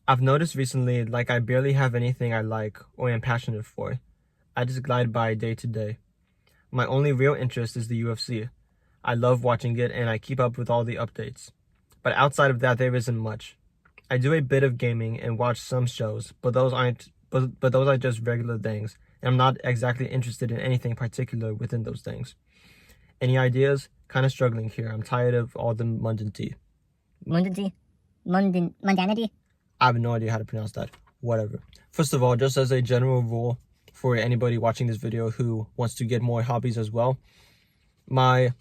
I've noticed recently, like, I barely have anything I like or am passionate for. I just glide by day to day. My only real interest is the UFC. I love watching it and I keep up with all the updates. But outside of that, there isn't much. I do a bit of gaming and watch some shows, but those are just regular things, and I'm not exactly interested in anything particular within those things. Any ideas? Kind of struggling here. I'm tired of all the mundanity. Mundanity? Mundanity? I have no idea how to pronounce that. Whatever. First of all, just as a general rule for anybody watching this video who wants to get more hobbies as well, my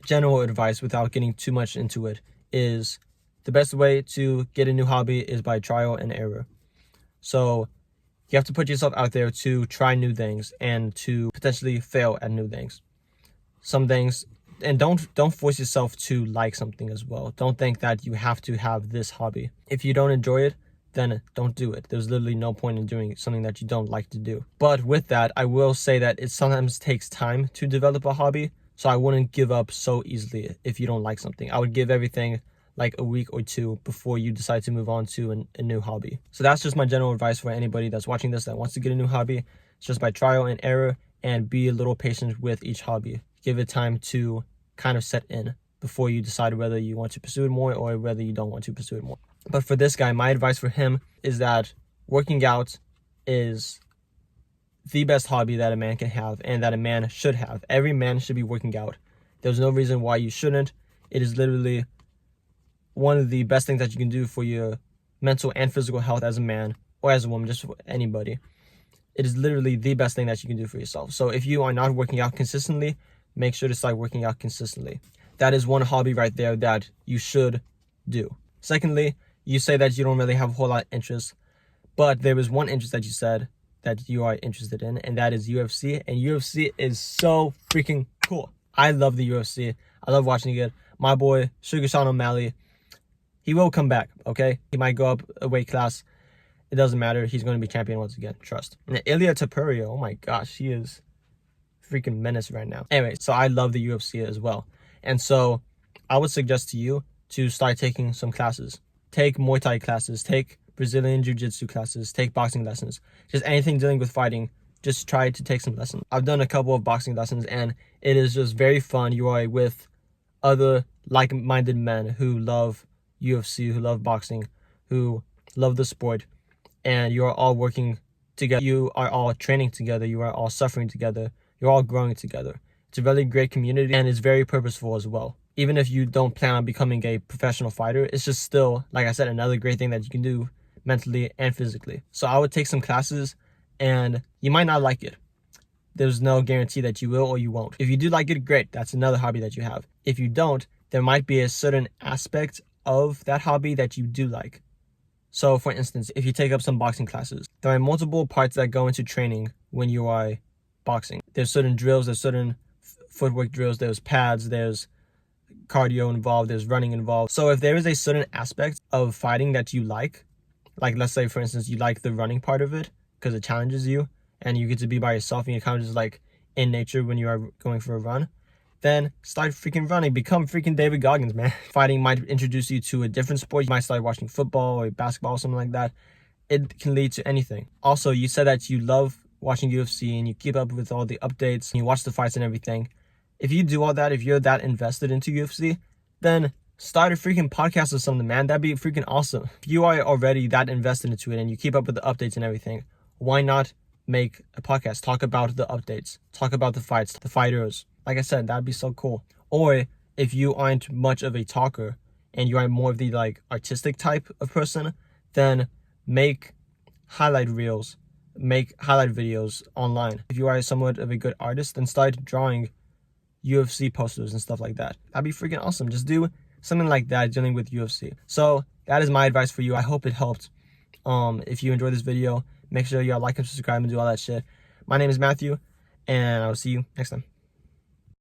general advice without getting too much into it is the best way to get a new hobby is by trial and error. So you have to put yourself out there to try new things and to potentially fail at new things. Some things, and don't force yourself to like something as well. Don't think that you have to have this hobby. If you don't enjoy it, then don't do it. There's literally no point in doing something that you don't like to do. But with that, I will say that it sometimes takes time to develop a hobby. So I wouldn't give up so easily if you don't like something. I would give everything like a week or two before you decide to move on to a new hobby. So that's just my general advice for anybody that's watching this that wants to get a new hobby. It's just by trial and error, and be a little patient with each hobby. Give it time to kind of set in before you decide whether you want to pursue it more or whether you don't want to pursue it more. But for this guy, my advice for him is that working out is the best hobby that a man can have and that a man should have. Every man should be working out. There's no reason why you shouldn't. It is literally one of the best things that you can do for your mental and physical health as a man or as a woman, just for anybody. It is literally the best thing that you can do for yourself. So if you are not working out consistently, make sure to start working out consistently. That is one hobby right there that you should do. Secondly, you say that you don't really have a whole lot of interest, but there was one interest that you said that you are interested in, and that is UFC. And UFC is so freaking cool. I love the UFC. I love watching it. My boy, Sugar Sean O'Malley, he will come back, okay? He might go up a weight class. It doesn't matter. He's going to be champion once again. Trust. And Ilia Topuria, oh my gosh, he is freaking menace right now. Anyway, so I love the UFC as well. And so I would suggest to you to start taking some classes. Take Muay Thai classes. Take Brazilian Jiu-Jitsu classes. Take boxing lessons. Just anything dealing with fighting. Just try to take some lessons. I've done a couple of boxing lessons and it is just very fun. You are with other like-minded men who love UFC, who love boxing, who love the sport, and you are all working together. You are all training together. You are all suffering together. You're all growing together. It's a really great community and it's very purposeful as well. Even if you don't plan on becoming a professional fighter, it's just still, like I said, another great thing that you can do mentally and physically. So I would take some classes and you might not like it. There's no guarantee that you will or you won't. If you do like it, great. That's another hobby that you have. If you don't, there might be a certain aspect of that hobby that you do like. So for instance, if you take up some boxing classes, there are multiple parts that go into training when you are boxing. There's certain drills, there's certain footwork drills, there's pads, there's cardio involved, there's running involved. So if there is a certain aspect of fighting that you like let's say for instance you like the running part of it because it challenges you and you get to be by yourself and you're kind of just like in nature when you are going for a run, then start freaking running. Become freaking David Goggins, man. Fighting might introduce you to a different sport. You might start watching football or basketball or something like that. It can lead to anything. Also, you said that you love watching UFC and you keep up with all the updates and you watch the fights and everything. If you do all that, if you're that invested into UFC, then start a freaking podcast or something, man. That'd be freaking awesome. If you are already that invested into it and you keep up with the updates and everything, why not make a podcast? Talk about the updates. Talk about the fights, the fighters. Like I said, that'd be so cool. Or if you aren't much of a talker and you are more of the like artistic type of person, then make highlight reels, make highlight videos online. If you are somewhat of a good artist, then start drawing UFC posters and stuff like that. That'd be freaking awesome. Just do something like that dealing with UFC. So that is my advice for you. I hope it helped. If you enjoyed this video, make sure you like and subscribe and do all that shit. My name is Matthew, and I will see you next time.